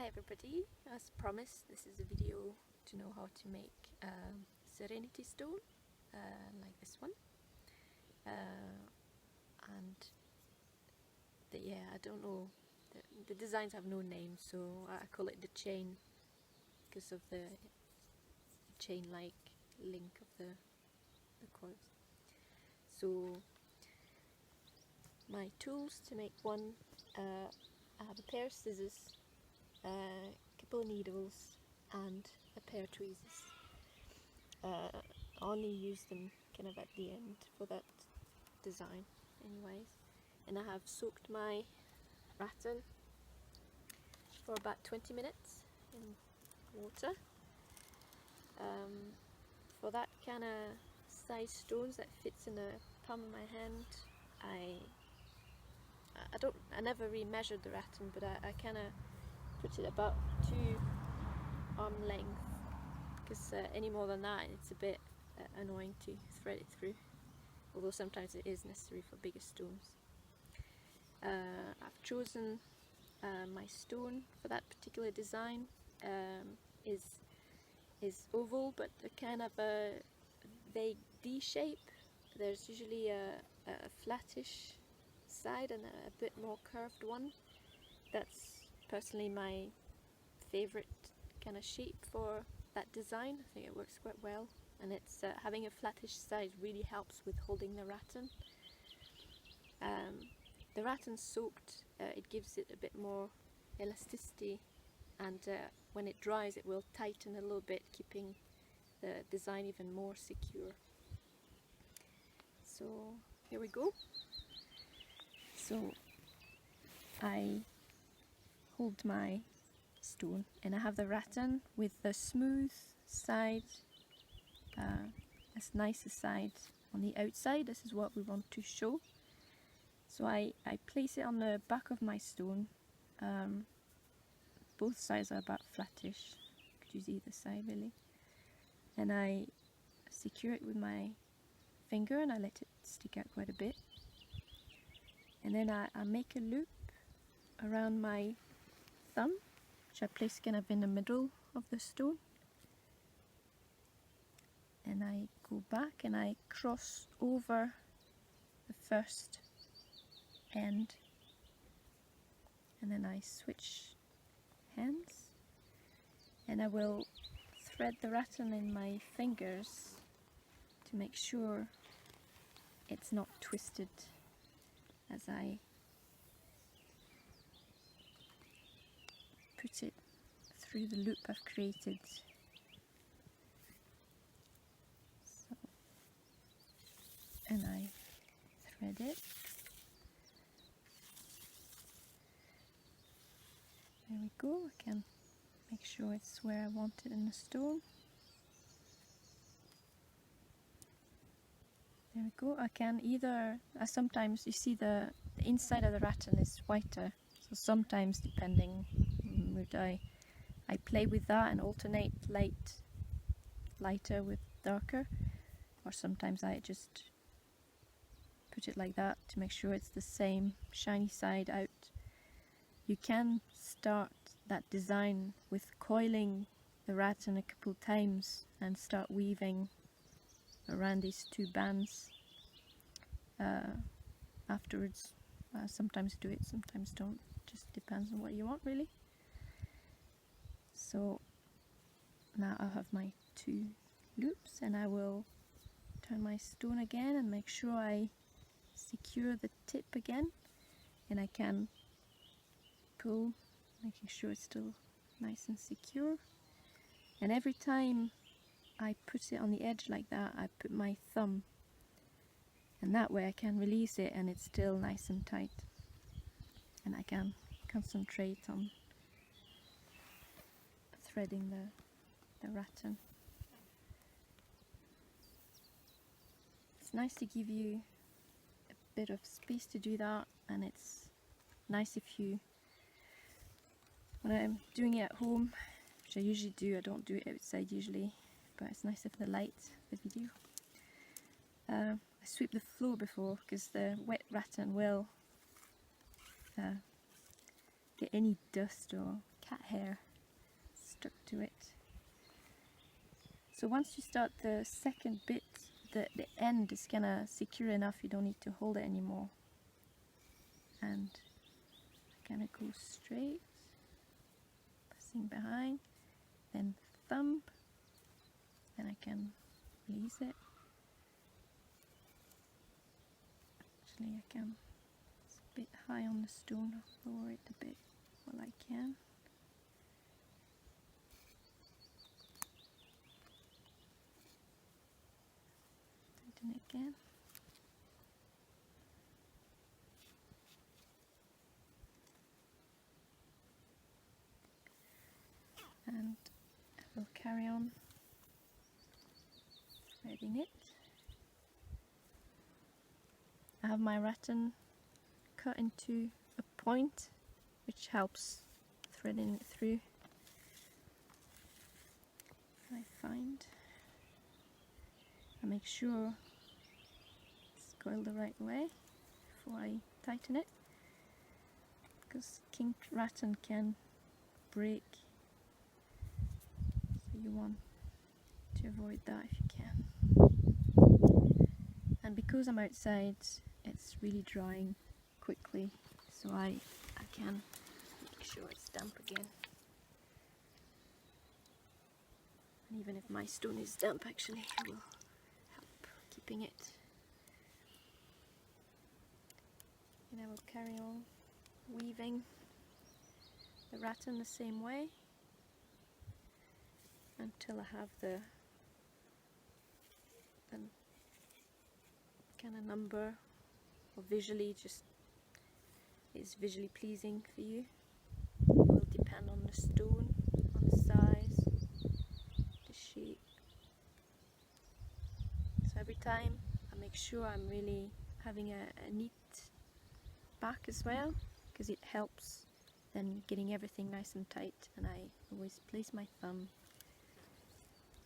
Hi everybody, as promised this is a video to know how to make Serenity stone like this one, and yeah, I don't know, the designs have no name, so I call it the chain because of the chain-like link of the coils. So my tools to make one, I have a pair of scissors, a couple of needles and a pair of tweezers. I only use them kind of at the end for that design anyways. And I have soaked my rattan for about 20 minutes in water. For that kind of size stones that fits in the palm of my hand, I never really measured the rattan, but I kind of put it about 2 arm length, because any more than that it's a bit annoying to thread it through, although sometimes it is necessary for bigger stones. I've chosen my stone for that particular design is oval, but a kind of a vague D shape. There's usually a flattish side and a bit more curved one. That's personally my favorite kind of shape for that design. I think it works quite well, and it's having a flattish side really helps with holding the rattan. The rattan soaked, it gives it a bit more elasticity, and when it dries it will tighten a little bit, keeping the design even more secure. So here we go. So I hold my stone and I have the rattan with the smooth side, as nice a side on the outside. This is what we want to show. So I place it on the back of my stone. Both sides are about flattish, could use either side really, and I secure it with my finger and I let it stick out quite a bit, and then I make a loop around my thumb, which I place kind of in the middle of the stone, and I go back and I cross over the first end, and then I switch hands, and I will thread the rattan in my fingers to make sure it's not twisted as I put it through the loop I've created. So, and I thread it. There we go. I can make sure it's where I want it in the stone. There we go. I can either, sometimes you see the inside of the rattan is whiter, so sometimes depending on mood I play with that and alternate lighter with darker, or sometimes I just put it like that to make sure it's the same shiny side out. You can start that design with coiling the rattan a couple times and start weaving around these 2 bands afterwards. Sometimes do it, sometimes don't, just depends on what you want really. So now I have my 2 loops, and I will turn my stone again and make sure I secure the tip again, and I can pull, making sure it's still nice and secure. And every time I put it on the edge like that, I put my thumb, and that way I can release it and it's still nice and tight, and I can concentrate on threading the rattan. It's nice to give you a bit of space to do that, and it's nice if you, when I'm doing it at home, which I usually do, I don't do it outside usually, but it's nice if the light, the video. I sweep the floor before, because the wet rattan will get any dust or cat hair stuck to it. So once you start the second bit, the end is kind of secure enough, you don't need to hold it anymore. And I kind of go straight, passing behind, then thumb, then I can release it. Actually I can, it's a bit high on the stone, I'll lower it a bit while I can. Tighten it again. And I will carry on threading it. I have my rattan cut into a point, which helps threading it through. I find I make sure it's coiled the right way before I tighten it, because kinked rattan can break, so you want to avoid that if you can. And because I'm outside, it's really drying quickly, so I can make sure it's damp again. And even if my stone is damp, actually it will help keeping it. And I will carry on weaving the rattan the same way until I have the kind of number, or visually just is visually pleasing for you. It will depend on the stone, on the size, the shape. So every time I make sure I'm really having a neat back as well, because it helps then getting everything nice and tight. And I always place my thumb,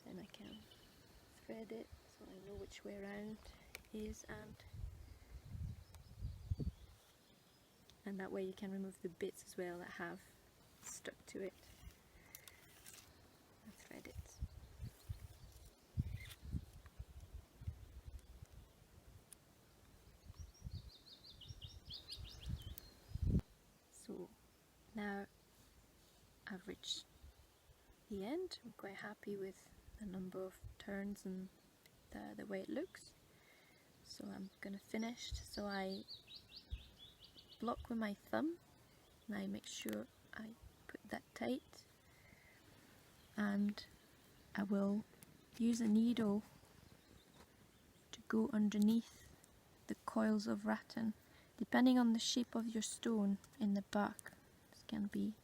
then I can thread it so I know which way around is, and that way you can remove the bits as well that have stuck to it and thread it. So now I've reached the end. I'm quite happy with the number of turns and the way it looks. So I'm gonna finish. So I block with my thumb and I make sure I put that tight, and I will use a needle to go underneath the coils of rattan. Depending on the shape of your stone in the back, this can be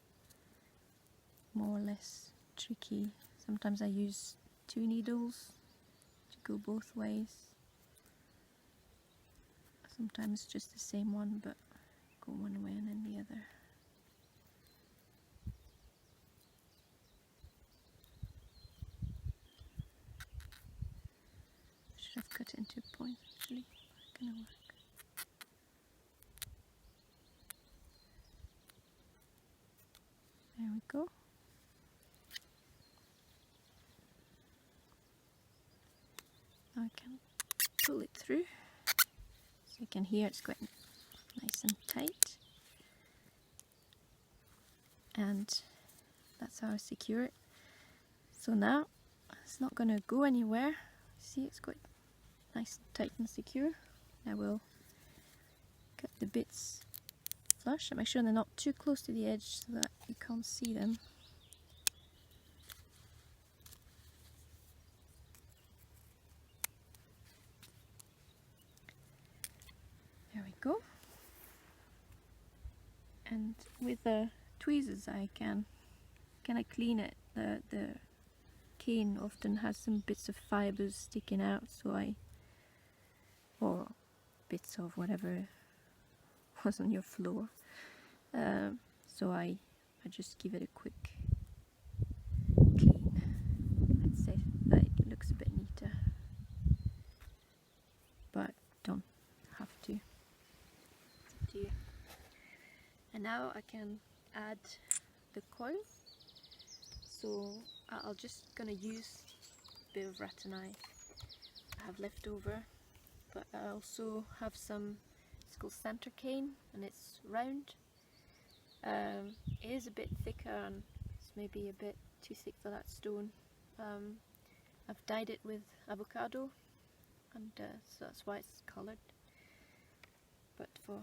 more or less tricky. Sometimes I use 2 needles to go both ways. Sometimes just the same one, but go one way and then the other. Should have cut it into a point actually, but it's gonna work. There we go. Now I can pull it through, so you can hear it's quite nice and tight. And that's how I secure it. So now it's not going to go anywhere. See, it's quite nice and tight and secure. I will cut the bits flush and make sure they're not too close to the edge so that you can't see them. There we go. And with the tweezers I can kind of clean it. The cane often has some bits of fibers sticking out, so or bits of whatever was on your floor. So I just give it a quick clean. I'd say that it looks a bit neater, but don't have to. It's up to you. And now I can add the coil. So I'll just gonna use a bit of rattan I have left over, but I also have some, it's called center cane and it's round. It is a bit thicker and it's maybe a bit too thick for that stone. I've dyed it with avocado, and so that's why it's coloured, but for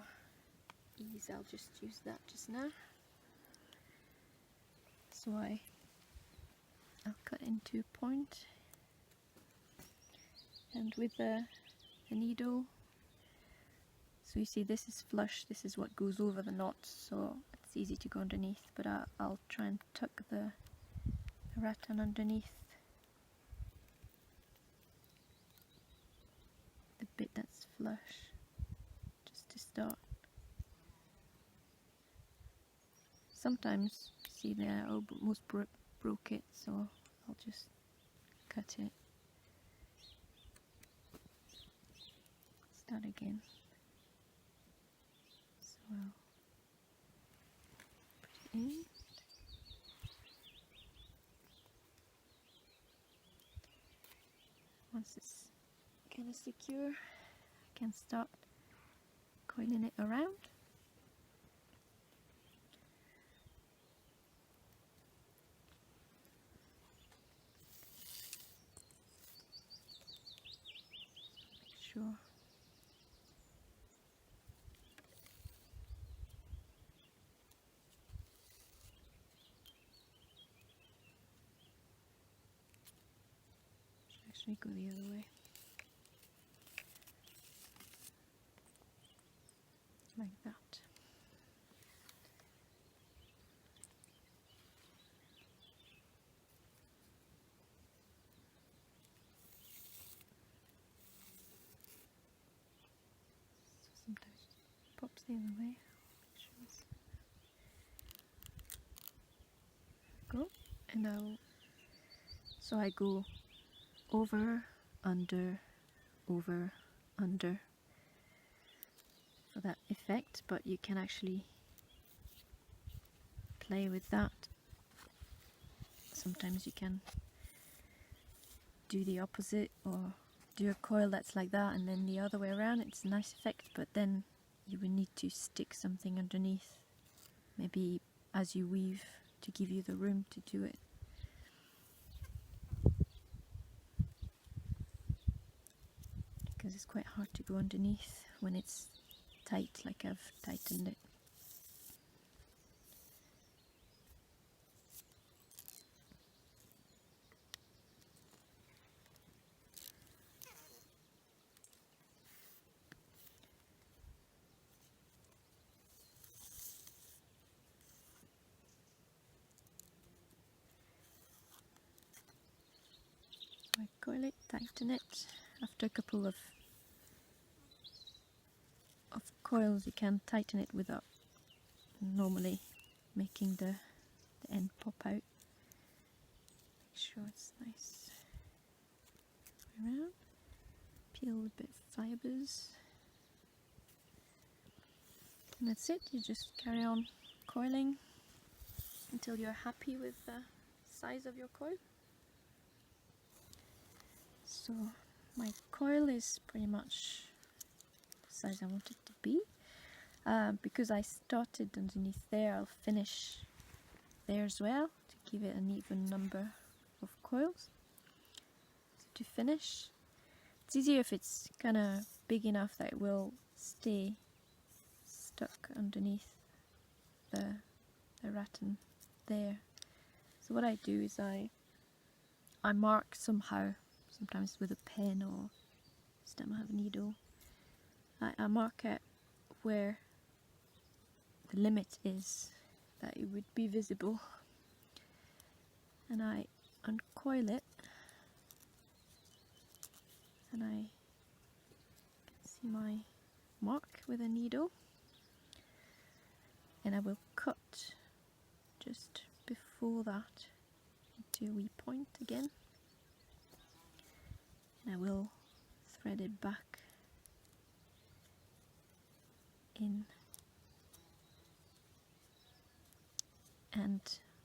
ease I'll just use that just now. So I'll cut into a point, and with the needle, so you see this is flush, this is what goes over the knots, so it's easy to go underneath, but I'll try and tuck the rattan underneath the bit that's flush, just to start. Sometimes, see there, I almost broke it, so I'll just cut it. Start again. So I'll put it in. Once it's kind of secure, I can start coiling it around. Make sure. Should actually go the other way. Like that. So sometimes it pops the other way. Go, and so I go over, under, over, under for that effect, but you can actually play with that. Sometimes you can do the opposite, or do a coil that's like that and then the other way around. It's a nice effect, but then you would need to stick something underneath, maybe as you weave, to give you the room to do it. Because it's quite hard to go underneath when it's tight, like I've tightened it. So I coil it, tighten it. After a couple of coils you can tighten it without normally making the end pop out. Make sure it's nice. Around. Peel a bit of fibres. And that's it, you just carry on coiling until you're happy with the size of your coil. So my coil is pretty much the size I want it to be. Because I started underneath there, I'll finish there as well to give it an even number of coils. So to finish, it's easier if it's kind of big enough that it will stay stuck underneath the rattan there. So what I do is I mark somehow, sometimes with a pen or this time I have a needle. I mark it where the limit is, that it would be visible, and I uncoil it, and I can see my mark with a needle, and I will cut just before that into a wee point again, and I will thread it back in. and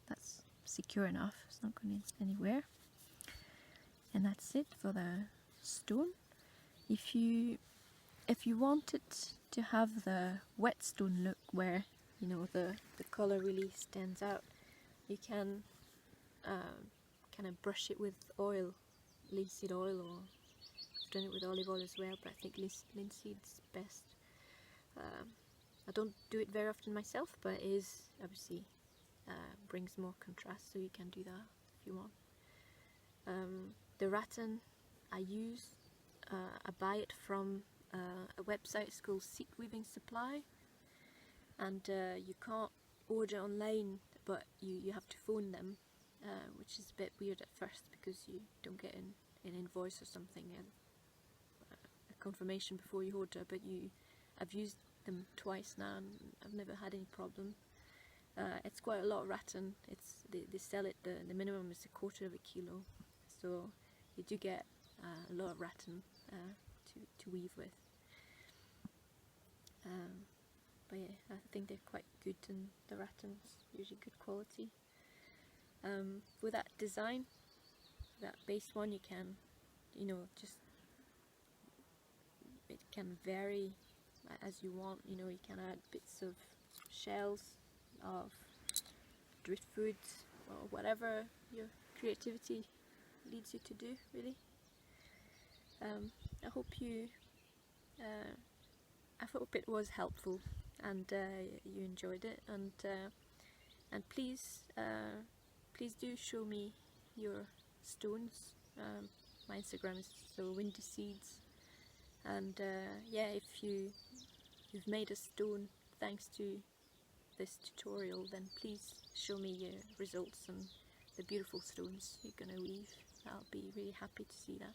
that's secure enough, it's not going anywhere. And that's it for the stone. If you want it to have the wet stone look, where you know the color really stands out, you can kind of brush it with oil, linseed oil, or I've done it with olive oil as well, but I think linseed's best. I don't do it very often myself, but it is obviously brings more contrast, so you can do that if you want. The rattan I use, I buy it from a website. It's called Seat Weaving Supply, and you can't order online, but you have to phone them, which is a bit weird at first because you don't get an invoice or something and a confirmation before you order. But I've used them twice now and I've never had any problem. It's quite a lot of rattan. They sell it, the minimum is 1/4 of a kilo, so you do get a lot of rattan to weave with. But yeah, I think they're quite good, and the rattan's usually good quality. With that design, that base one, you can, just, it can vary as you want. You can add bits of shells, of driftwood, or whatever your creativity leads you to do, really. I hope it was helpful and you enjoyed it, and please do show me your stones. My Instagram is so Windy Seeds, and yeah, if you've made a stone thanks to this tutorial, then please show me your results and the beautiful stones you're gonna weave. I'll be really happy to see that.